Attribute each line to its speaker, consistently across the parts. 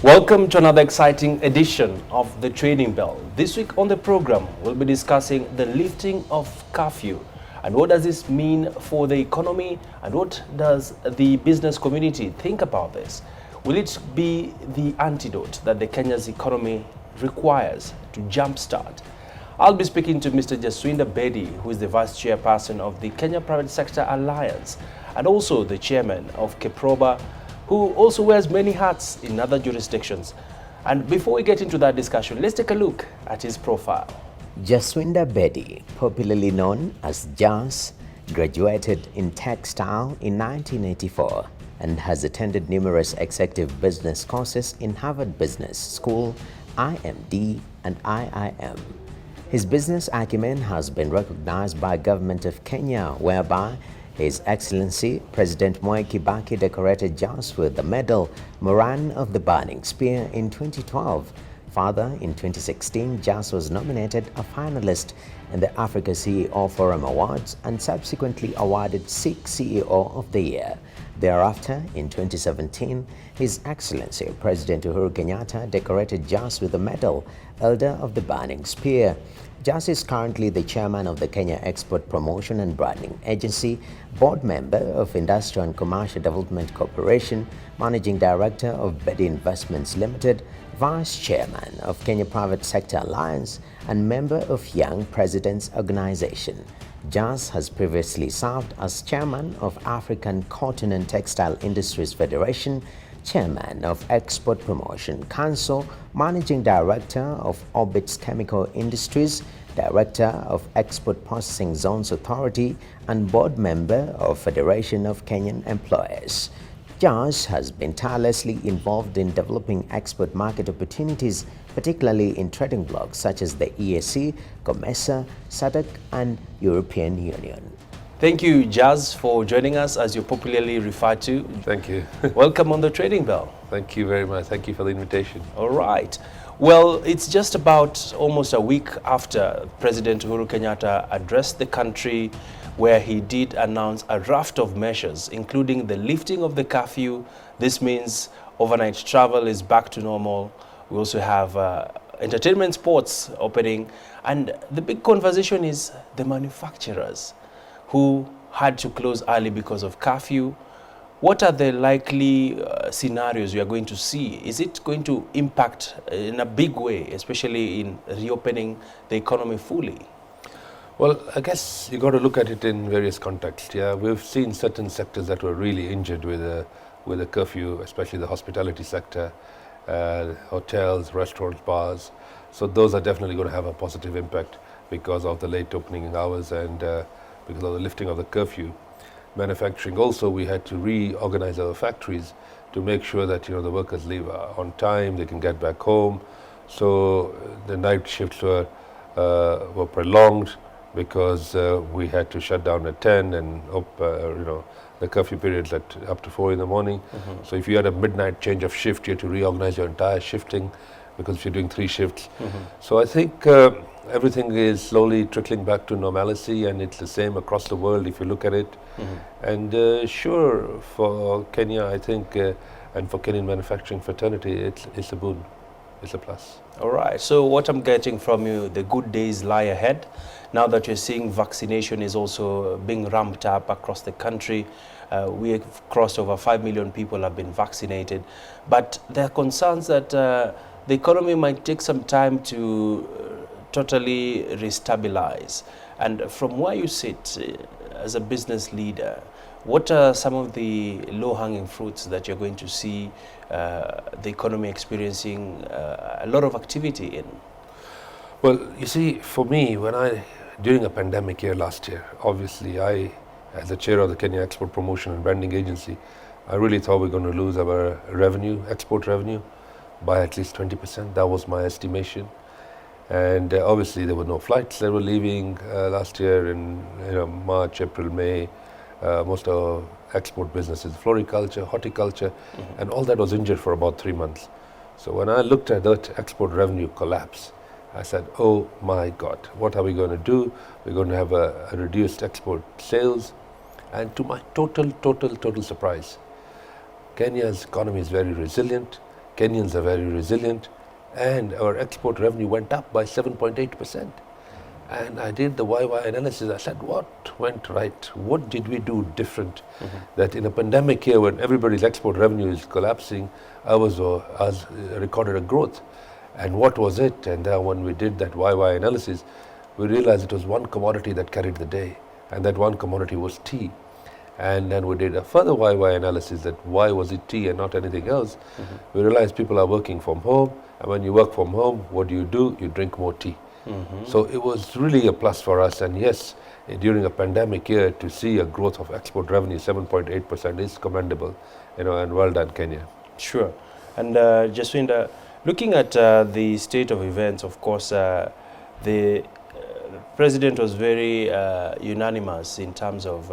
Speaker 1: Welcome to another exciting edition of the Trading Bell. This week on the program, we'll be discussing the lifting of curfew and what does this mean for the economy and what does the business community think about this. Will it be the antidote that the Kenya's economy requires to jumpstart? I'll be speaking to Mr. Jaswinder Bedi, who is the Vice Chairperson of the Kenya Private Sector Alliance and also the Chairman of KEPROBA, who also wears many hats in other jurisdictions. And before we get into that discussion, let's take a look at his profile.
Speaker 2: Jaswinder Bedi, popularly known as Jas, graduated in textile in 1984 and has attended numerous executive business courses in Harvard Business School, IMD, and IIM. His business acumen has been recognized by Government of Kenya, whereby His Excellency President Mwai Kibaki decorated Jas with the medal Moran of the Burning Spear in 2012. Further, in 2016, Jas was nominated a finalist in the Africa CEO Forum Awards and subsequently awarded SIC CEO of the Year. Thereafter, in 2017, His Excellency President Uhuru Kenyatta decorated Jas with the medal Elder of the Burning Spear. Jas is currently the chairman of the Kenya Export Promotion and Branding Agency, board member of Industrial and Commercial Development Corporation, managing director of Bedi Investments Limited, vice chairman of Kenya Private Sector Alliance, and member of Young Presidents Organization. Jas has previously served as chairman of African Cotton and Textile Industries Federation, chairman of Export Promotion Council, managing director of Orbit's Chemical Industries, director of Export Processing Zones Authority, and board member of Federation of Kenyan Employers. Jas has been tirelessly involved in developing export market opportunities, particularly in trading blocs such as the EAC, COMESA, SADC, and European Union.
Speaker 1: Thank you, Jas, for joining us, as you're popularly referred to.
Speaker 3: Thank you.
Speaker 1: Welcome on the Trading Bell.
Speaker 3: Thank you very much. Thank you for the invitation.
Speaker 1: All right. Well, it's just about almost a week after President Uhuru Kenyatta addressed the country, where he did announce a raft of measures, including the lifting of the curfew. This means overnight travel is back to normal. We also have entertainment, sports opening. And the big conversation is the manufacturers who had to close early because of curfew. What are the likely scenarios we are going to see? Is it going to impact in a big way, especially in reopening the economy fully?
Speaker 3: Well, I guess you got to look at it in various contexts. Yeah, we've seen certain sectors that were really injured with a curfew, especially the hospitality sector, hotels, restaurants, bars. So those are definitely going to have a positive impact because of the late opening hours and because of the lifting of the curfew. Manufacturing also, we had to reorganize our factories to make sure that the workers leave on time, they can get back home. So the night shifts were prolonged because we had to shut down at 10 and the curfew periods at up to 4 in the morning. Mm-hmm. So if you had a midnight change of shift, you had to reorganize your entire shifting because if you're doing 3 shifts. Mm-hmm. So I think everything is slowly trickling back to normalcy, and it's the same across the world if you look at it. Mm-hmm. And sure, for Kenya, I think, and for Kenyan manufacturing fraternity, it's a boon, it's a plus.
Speaker 1: All right, so what I'm getting from you, the good days lie ahead. Now that you're seeing vaccination is also being ramped up across the country. We have crossed over 5 million people have been vaccinated, but there are concerns that the economy might take some time to totally restabilize. And from where you sit as a business leader, what are some of the low-hanging fruits that you're going to see the economy experiencing a lot of activity in?
Speaker 3: Well, you see, for me, during a pandemic year last year, obviously I, as the chair of the Kenya Export Promotion and Branding Agency, I really thought we were going to lose our revenue, export revenue, by at least 20%. That was my estimation. And obviously there were no flights that were leaving last year in March, April, May. Most of our export businesses, floriculture, horticulture, mm-hmm. and all that was injured for about 3 months. So when I looked at that export revenue collapse, I said, oh my God, what are we going to do? We're going to have a reduced export sales. And to my total surprise, Kenya's economy is very resilient. Kenyans are very resilient, and our export revenue went up by 7.8%. And I did the YY analysis. I said, what went right? What did we do different? That in a pandemic year when everybody's export revenue is collapsing, ours recorded a growth. And what was it? And then when we did that YY analysis, we realized it was one commodity that carried the day. And that one commodity was tea. And then we did a further YY analysis that why was it tea and not anything else. We realized people are working from home. And when you work from home, what do? You drink more tea. So it was really a plus for us, and yes, during a pandemic year to see a growth of export revenue 7.8% is commendable, and well done, Kenya.
Speaker 1: Sure. And Jaswinder, looking at the state of events, of course, the president was very unanimous in terms of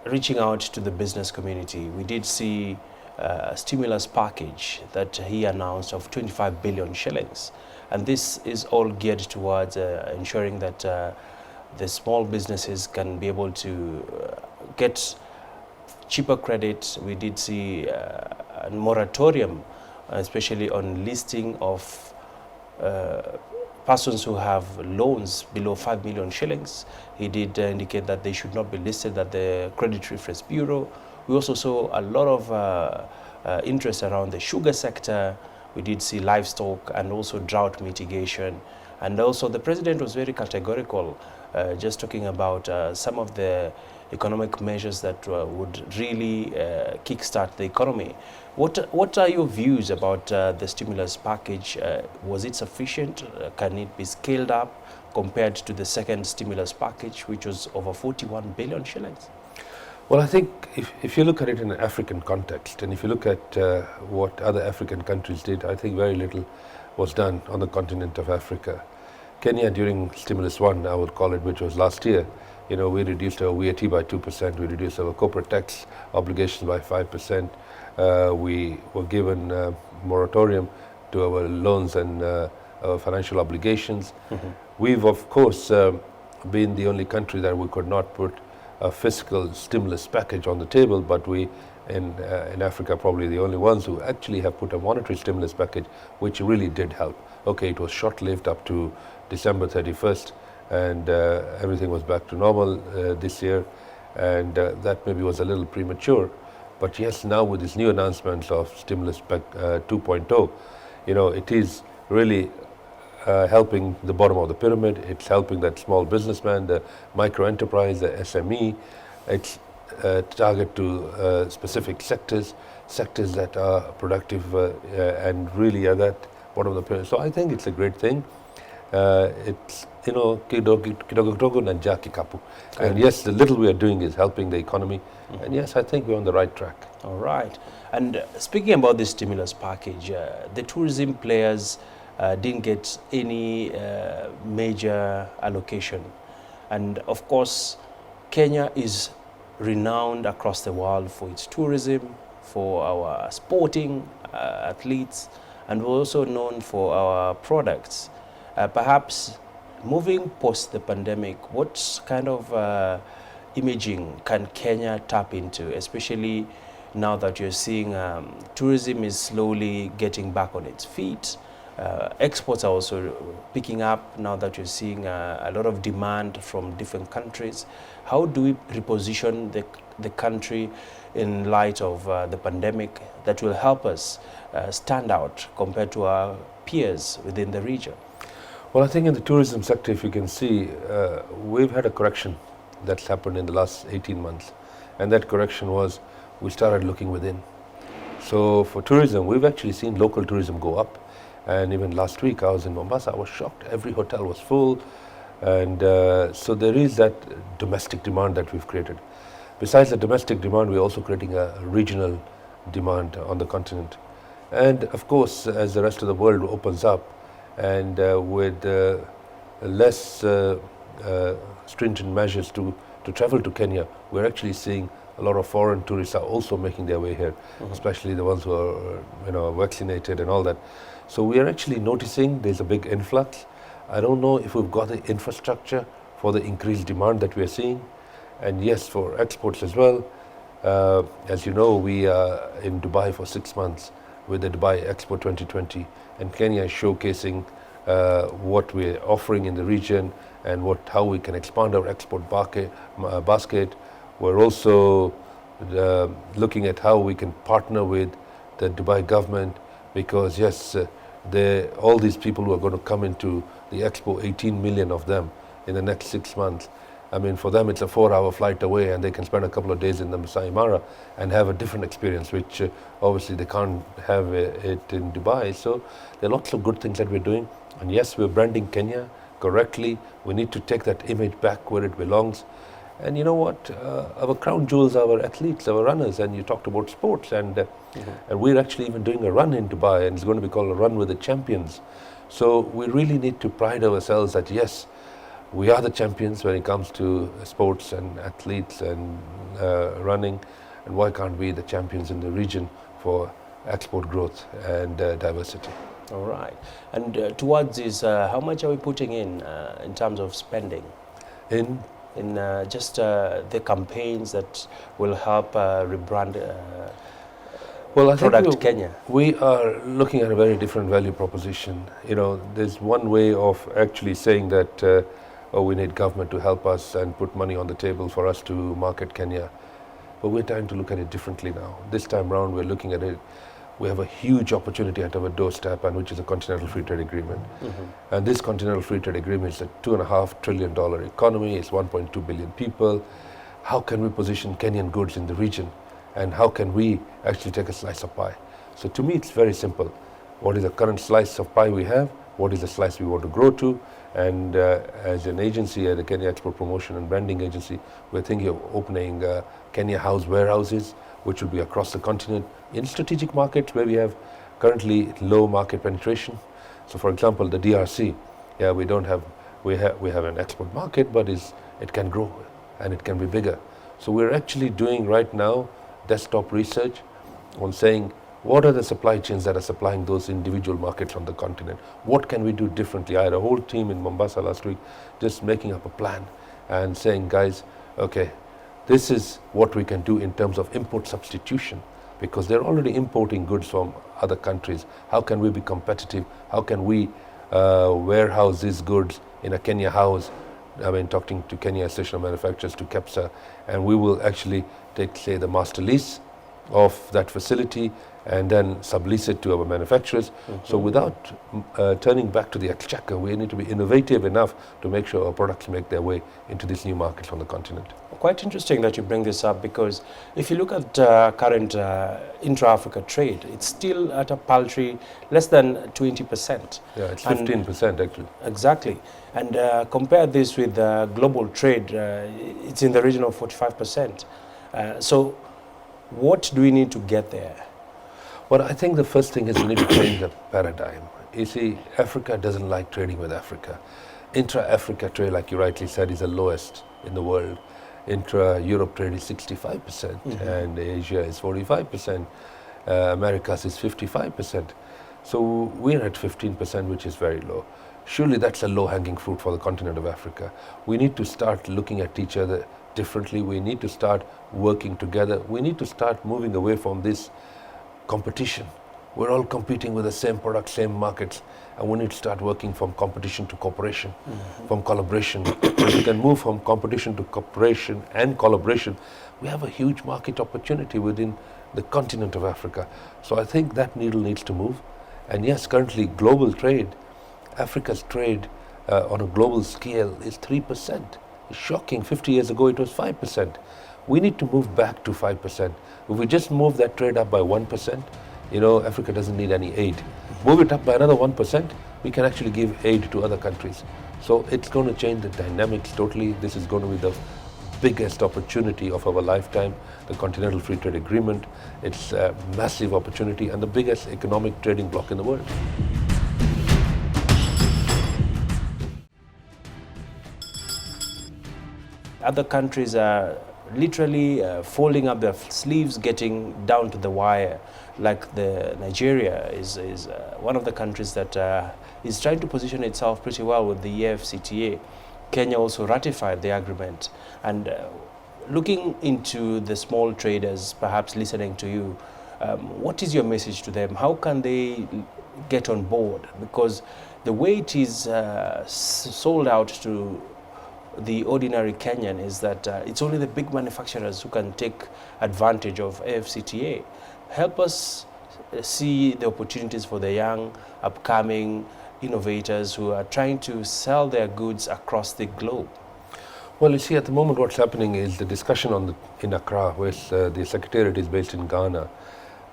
Speaker 1: reaching out to the business community. We did see a stimulus package that he announced of 25 billion shillings. And this is all geared towards ensuring that the small businesses can be able to get cheaper credit. We did see a moratorium, especially on listing of persons who have loans below 5 million shillings. He did indicate that they should not be listed at the Credit Reference Bureau. We also saw a lot of interest around the sugar sector. We did see livestock and also drought mitigation. And also the president was very categorical, just talking about some of the economic measures that would really kickstart the economy. What are your views about the stimulus package? Was it sufficient? Can it be scaled up compared to the second stimulus package, which was over 41 billion shillings?
Speaker 3: Well, I think if you look at it in an African context, and if you look at what other African countries did, I think very little was done on the continent of Africa. Kenya, during Stimulus 1, I would call it, which was last year, we reduced our VAT by 2%, we reduced our corporate tax obligations by 5%, we were given moratorium to our loans and our financial obligations. We've, of course, been the only country that we could not put a fiscal stimulus package on the table, but we in Africa probably the only ones who actually have put a monetary stimulus package, which really did help. Okay, it was short-lived up to December 31st, and everything was back to normal this year, and that maybe was a little premature. But yes, now with this new announcement of stimulus pack 2.0, it is really helping the bottom of the pyramid. It's helping that small businessman, the micro enterprise, the SME. It's target to specific sectors that are productive and really are that bottom of the pyramid. So I think it's a great thing. It's kidogo kidogo na njaa kikapu. And yes, the little we are doing is helping the economy. And yes, I think we're on the right track.
Speaker 1: All right. And speaking about this stimulus package, the tourism players didn't get any major allocation. And of course, Kenya is renowned across the world for its tourism, for our sporting athletes, and we're also known for our products. Perhaps moving post the pandemic, what kind of imaging can Kenya tap into, especially now that you're seeing tourism is slowly getting back on its feet? Exports are also picking up now that you're seeing a lot of demand from different countries. How do we reposition the country in light of the pandemic that will help us stand out compared to our peers within the region?
Speaker 3: Well, I think in the tourism sector, if you can see, we've had a correction that's happened in the last 18 months. And that correction was we started looking within. So for tourism, we've actually seen local tourism go up. And even last week, I was in Mombasa, I was shocked. Every hotel was full. And so there is that domestic demand that we've created. Besides the domestic demand, we're also creating a regional demand on the continent. And of course, as the rest of the world opens up, and with less stringent measures to travel to Kenya, we're actually seeing a lot of foreign tourists are also making their way here, especially the ones who are vaccinated and all that. So we are actually noticing there's a big influx. I don't know if we've got the infrastructure for the increased demand that we are seeing. And yes, for exports as well, As you know, we are in Dubai for 6 months with the Dubai Expo 2020, and Kenya is showcasing what we're offering in the region and how we can expand our export basket. We're also looking at how we can partner with the Dubai government, because yes, all these people who are going to come into the Expo, 18 million of them in the next 6 months. I mean, for them it's a 4-hour flight away, and they can spend a couple of days in the Masai Mara and have a different experience, which obviously they can't have it in Dubai. So there are lots of good things that we're doing. And yes, we're branding Kenya correctly. We need to take that image back where it belongs. And you know what? Our crown jewels are our athletes, our runners. And you talked about sports. And we're actually even doing a run in Dubai, and it's going to be called a Run with the Champions. So we really need to pride ourselves that yes, we are the champions when it comes to sports and athletes and running. And why can't we be the champions in the region for export growth and diversity?
Speaker 1: All right. And towards this, how much are we putting in terms of spending? In just the campaigns that will help rebrand
Speaker 3: well, I
Speaker 1: product
Speaker 3: think
Speaker 1: Kenya?
Speaker 3: We are looking at a very different value proposition. You know, there's one way of actually saying that we need government to help us and put money on the table for us to market Kenya. But we're trying to look at it differently now. This time round, we're looking at it. We have a huge opportunity at our doorstep, and which is a Continental Free Trade Agreement. And this Continental Free Trade Agreement is a $2.5 trillion economy. It's 1.2 billion people. How can we position Kenyan goods in the region? And how can we actually take a slice of pie? So to me, it's very simple. What is the current slice of pie we have? What is the slice we want to grow to? And as an agency, the Kenya Export Promotion and Branding Agency, we're thinking of opening Kenya House warehouses, which will be across the continent in strategic markets where we have currently low market penetration. So for example, the DRC, we have an export market, but it can grow and it can be bigger. So we're actually doing right now desktop research on saying, what are the supply chains that are supplying those individual markets on the continent? What can we do differently? I had a whole team in Mombasa last week just making up a plan and saying, guys, okay, this is what we can do in terms of import substitution, because they're already importing goods from other countries. How can we be competitive? How can we warehouse these goods in a Kenya house? I mean, talking to Kenya Association of Manufacturers, to KEPSA, and we will actually take, say, the master lease of that facility and then sublease it to our manufacturers. So without turning back to the exchequer, we need to be innovative enough to make sure our products make their way into these new markets on the continent.
Speaker 1: Quite interesting that you bring this up, because if you look at current intra-Africa trade, it's still at a paltry less than 20%.
Speaker 3: Yeah, it's 15% actually.
Speaker 1: Exactly. And compare this with global trade, it's in the region of 45%. So what do we need to get there?
Speaker 3: Well, I think the first thing is we need to change the paradigm. You see, Africa doesn't like trading with Africa. Intra-Africa trade, like you rightly said, is the lowest in the world. Intra-Europe trade is 65%, and Asia is 45%. Americas is 55%. So we're at 15%, which is very low. Surely that's a low-hanging fruit for the continent of Africa. We need to start looking at each other differently. We need to start working together. We need to start moving away from this competition. We're all competing with the same products, same markets, and we need to start working from competition to cooperation, from collaboration. If we can move from competition to cooperation and collaboration, we have a huge market opportunity within the continent of Africa. So I think that needle needs to move. And yes, currently global trade, Africa's trade on a global scale is 3%. It's shocking. 50 years ago it was 5%. We need to move back to 5%. If we just move that trade up by 1%, you know, Africa doesn't need any aid. Move it up by another 1%, we can actually give aid to other countries. So it's going to change the dynamics totally. This is going to be the biggest opportunity of our lifetime, the Continental Free Trade Agreement. It's a massive opportunity and the biggest economic trading bloc in the world.
Speaker 1: Other countries are literally folding up their sleeves, getting down to the wire. Like Nigeria is one of the countries that is trying to position itself pretty well with the EFCTA. Kenya also ratified the agreement. And looking into the small traders, perhaps listening to you, what is your message to them? How can they get on board? Because the way it is sold out to the ordinary Kenyan is that it's only the big manufacturers who can take advantage of AFCTA. Help us see the opportunities for the young, upcoming innovators who are trying to sell their goods across the globe.
Speaker 3: Well, you see, at the moment what's happening is the discussion in Accra, where the Secretariat is based in Ghana.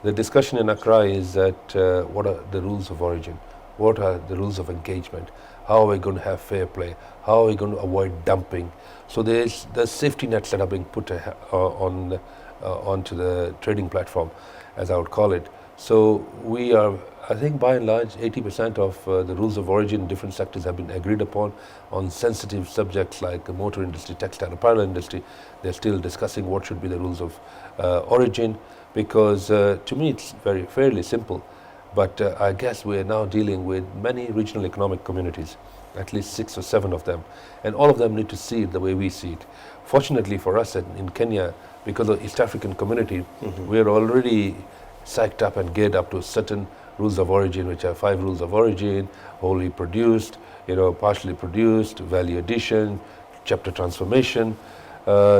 Speaker 3: The discussion in Accra is that what are the rules of origin? What are the rules of engagement? How are we going to have fair play? How are we going to avoid dumping? So there's safety nets that are being put onto the trading platform, as I would call it. So we are, I think by and large, 80% of the rules of origin in different sectors have been agreed upon. On sensitive subjects like the motor industry, textile apparel industry, they're still discussing what should be the rules of origin, because to me it's fairly simple. But I guess we're now dealing with many regional economic communities, at least 6 or 7 of them, and all of them need to see it the way we see it. Fortunately for us in Kenya, because of the East African community, we're already psyched up and geared up to certain rules of origin, which are 5 rules of origin: wholly produced, partially produced, value addition, chapter transformation.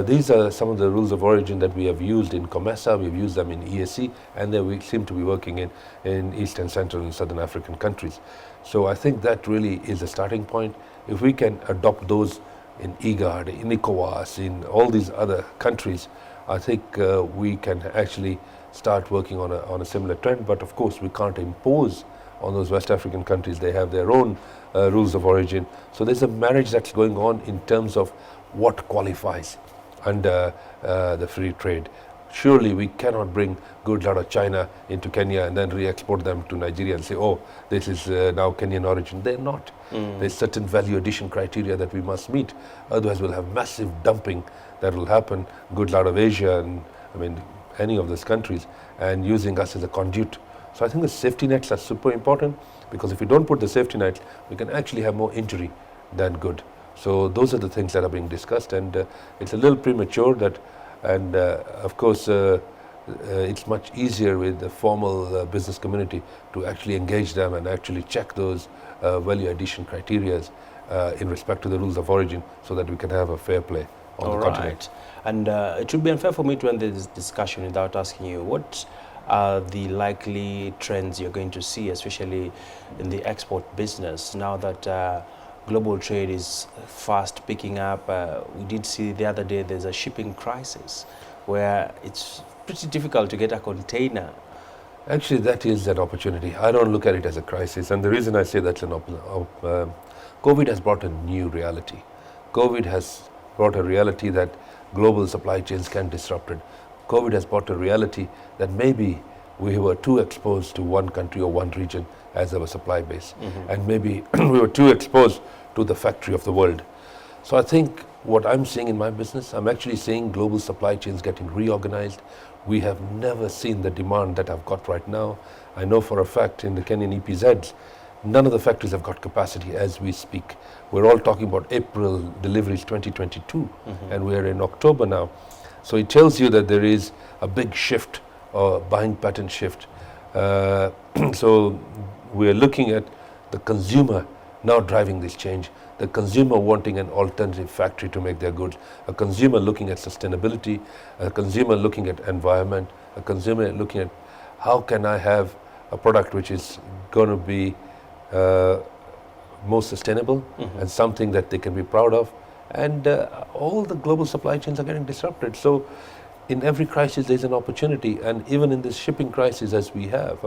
Speaker 3: These are some of the rules of origin that we have used in COMESA, we've used them in EAC, and then we seem to be working in East and Central and Southern African countries. So I think that really is a starting point. If we can adopt those in IGAD, in ECOWAS, in all these other countries, I think we can actually start working on a similar trend. But of course we can't impose on those West African countries. They have their own rules of origin. So there's a marriage that's going on in terms of what qualifies under the free trade. Surely we cannot bring goods out of China into Kenya and then re-export them to Nigeria and say, oh, this is now Kenyan origin. They're not. There's certain value addition criteria that we must meet. Otherwise we'll have massive dumping that will happen, goods out of Asia and any of those countries, and using us as a conduit. So I think the safety nets are super important, because if we don't put the safety nets, we can actually have more injury than good. So those are the things that are being discussed, and it's a little premature that, and of course it's much easier with the formal business community to actually engage them and actually check those value addition criteria in respect to the rules of origin, so that we can have a fair play on the continent.
Speaker 1: And it would be unfair for me to end this discussion without asking you, what are the likely trends you're going to see, especially in the export business, now that global trade is fast picking up? We did see the other day there's a shipping crisis where it's pretty difficult to get a container.
Speaker 3: Actually, that is an opportunity. I don't look at it as a crisis, and the reason I say that's COVID has brought a new reality. COVID has brought a reality that global supply chains can be disrupted. COVID has brought a reality that maybe we were too exposed to one country or one region as our supply base, and maybe we were too exposed to the factory of the world. So I think what I'm seeing in my business, I'm actually seeing global supply chains getting reorganized. We have never seen the demand that I've got right now. I know for a fact in the Kenyan EPZs, none of the factories have got capacity as we speak. We're all talking about April deliveries 2022, and we're in October now. So it tells you that there is a big shift, or buying pattern shift. So we're looking at the consumer now driving this change, the consumer wanting an alternative factory to make their goods, a consumer looking at sustainability, a consumer looking at environment, a consumer looking at how can I have a product which is going to be more sustainable and something that they can be proud of. And all the global supply chains are getting disrupted. So in every crisis there's an opportunity, and even in this shipping crisis as we have,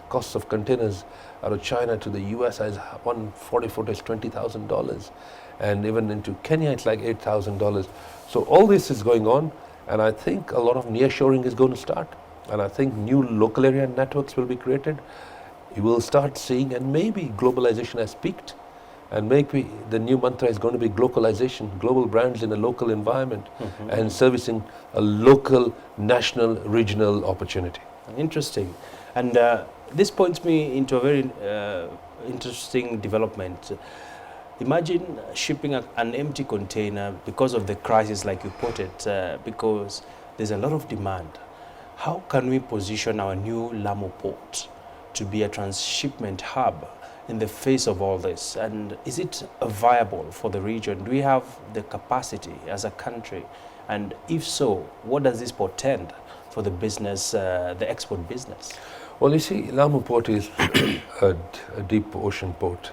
Speaker 3: costs of containers out of China to the US is 140 foot is $20,000, and even into Kenya it's like $8,000. So all this is going on, and I think a lot of nearshoring is going to start, and I think new local area networks will be created. You will start seeing, and maybe globalization has peaked, and maybe the new mantra is going to be globalization, global brands in a local environment, and servicing a local, national, regional opportunity.
Speaker 1: Interesting. And this points me into a very interesting development. Imagine shipping an empty container because of the crisis, like you put it, because there's a lot of demand. How can we position our new Lamu port to be a transshipment hub in the face of all this? And is it viable for the region? Do we have the capacity as a country? And if so, what does this portend for the business, the export business?
Speaker 3: Well, you see, Lamu port is a deep ocean port.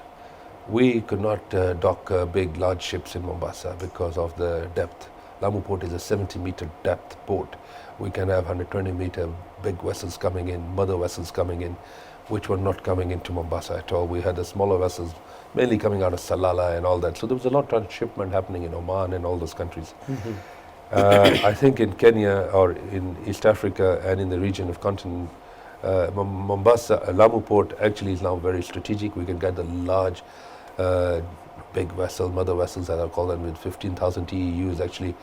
Speaker 3: We could not dock big, large ships in Mombasa because of the depth. Lamu port is a 70-meter depth port. We can have 120-meter big vessels coming in, mother vessels coming in, which were not coming into Mombasa at all. We had the smaller vessels mainly coming out of Salalah and all that. So there was a lot of transshipment happening in Oman and all those countries. I think in Kenya or in East Africa and in the region of continent, Mombasa, Lamu port actually is now very strategic. We can get the large, big vessel, mother vessels as I call them, with 15,000 TEUs actually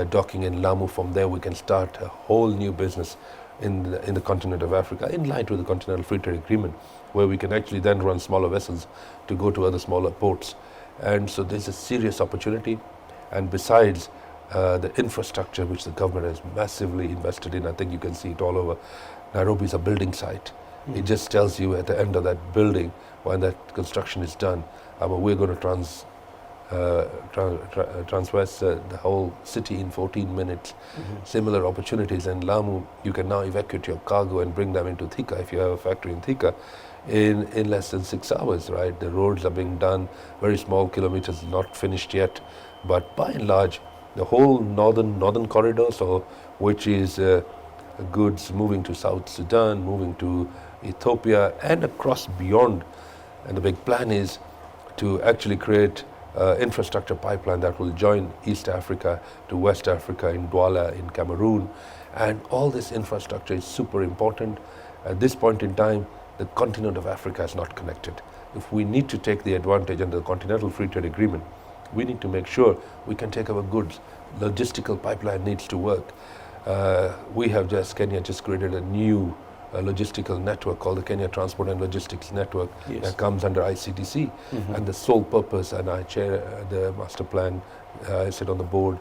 Speaker 3: docking in Lamu. From there we can start a whole new business in the continent of Africa, in line with the Continental Free Trade Agreement, where we can actually then run smaller vessels to go to other smaller ports. And so there's a serious opportunity. And besides the infrastructure which the government has massively invested in, I think you can see it all over. Nairobi is a building site. It just tells you at the end of that building, when that construction is done, we're going to transverse the whole city in 14 minutes. Similar opportunities in Lamu. You can now evacuate your cargo and bring them into Thika if you have a factory in Thika in less than 6 hours, right? The roads are being done, very small kilometers, not finished yet, but by and large, the whole northern corridor, so which is goods moving to South Sudan, moving to Ethiopia and across beyond. And the big plan is to actually create infrastructure pipeline that will join East Africa to West Africa in Douala, in Cameroon. And all this infrastructure is super important. At this point in time, the continent of Africa is not connected. If we need to take the advantage under the Continental Free Trade Agreement, we need to make sure we can take our goods. Logistical pipeline needs to work. Kenya just created a new logistical network called the Kenya Transport and Logistics Network that comes under ICTC. And the sole purpose, and I chair the master plan, I sit on the board,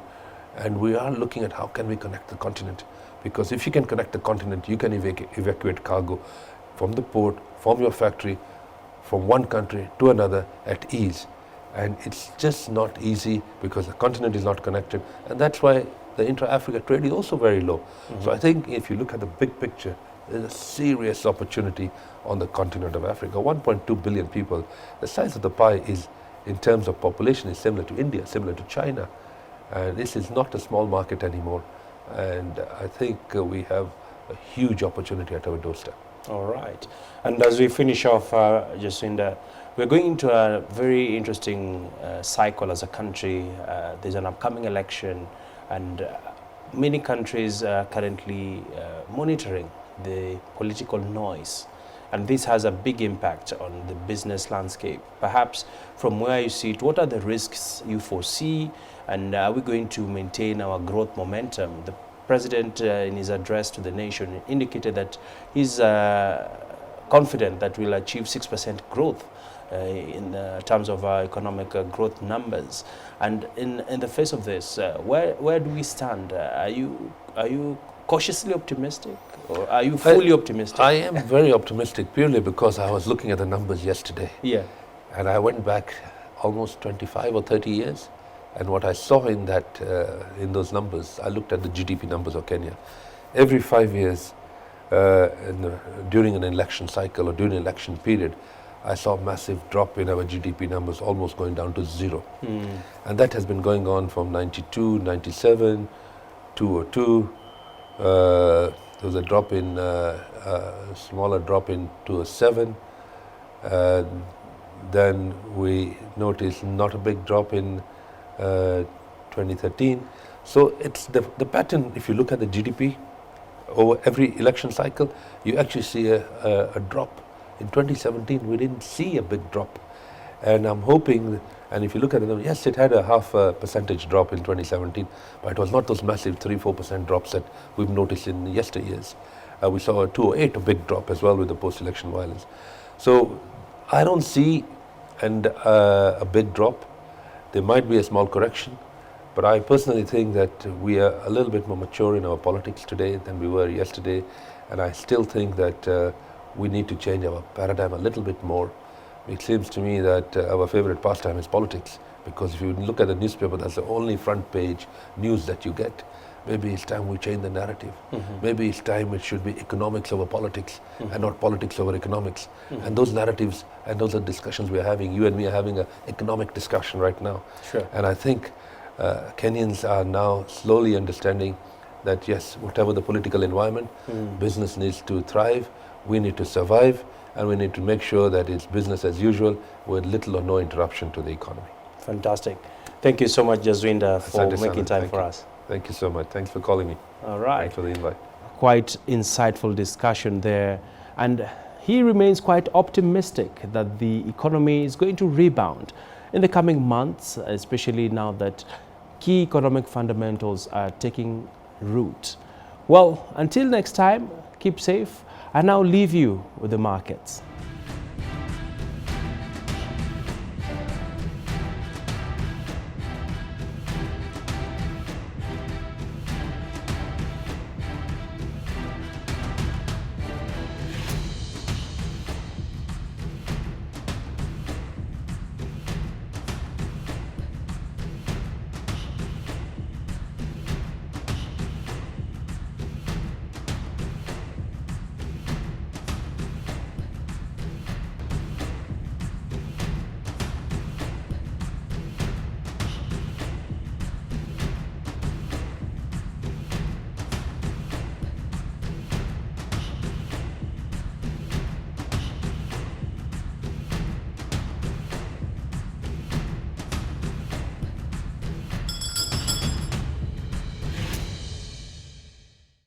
Speaker 3: and we are looking at how can we connect the continent. Because if you can connect the continent, you can evacuate cargo from the port, from your factory, from one country to another at ease. And it's just not easy because the continent is not connected. And that's why the intra-Africa trade is also very low. So I think if you look at the big picture, there's a serious opportunity on the continent of Africa. 1.2 billion people. The size of the pie is, in terms of population, is similar to India, similar to China. And this is not a small market anymore. And I think we have a huge opportunity at our doorstep.
Speaker 1: All right. And as we finish off, Jaswinder, we're going into a very interesting cycle as a country. There's an upcoming election, and many countries are currently monitoring the political noise. And this has a big impact on the business landscape. Perhaps from where you see it, what are the risks you foresee, and are we going to maintain our growth momentum? The President, in his address to the nation, indicated that he's confident that we'll achieve 6% growth in terms of our economic growth numbers. And in the face of this, where do we stand? Are you cautiously optimistic, or are you fully optimistic?
Speaker 3: I am very optimistic, purely because I was looking at the numbers yesterday.
Speaker 1: Yeah.
Speaker 3: And I went back almost 25 or 30 years. And what I saw in that, in those numbers, I looked at the GDP numbers of Kenya. Every 5 years, during an election cycle or during an election period, I saw a massive drop in our GDP numbers, almost going down to zero. And that has been going on from 92, 97, 2002. There was a drop in, smaller drop in 2007. Then we noticed not a big drop in 2013. So it's the pattern. If you look at the GDP over every election cycle, you actually see a drop. In 2017, we didn't see a big drop. And I'm hoping, and if you look at it, yes, it had a 0.5% drop in 2017, but it was not those massive 3-4% drops that we've noticed in yesteryears. We saw a 2008, a big drop as well with the post-election violence. So I don't see and a big drop. There might be a small correction, but I personally think that we are a little bit more mature in our politics today than we were yesterday, and I still think that we need to change our paradigm a little bit more. It seems to me that our favorite pastime is politics, because if you look at the newspaper, that's the only front page news that you get. Maybe it's time we change the narrative. Maybe it's time it should be economics over politics and not politics over economics. And those narratives and those are discussions we're having. You and me are having an economic discussion right now.
Speaker 1: Sure.
Speaker 3: And I think Kenyans are now slowly understanding that yes, whatever the political environment, business needs to thrive, we need to survive, and we need to make sure that it's business as usual with little or no interruption to the economy.
Speaker 1: Fantastic. Thank you so much, Jaswinder, for making time for us.
Speaker 3: Thank you so much. Thanks for calling me.
Speaker 1: All right.
Speaker 3: Thanks for the invite.
Speaker 1: Quite insightful discussion there. And he remains quite optimistic that the economy is going to rebound in the coming months, especially now that key economic fundamentals are taking root. Well, until next time, keep safe. I now leave you with the markets.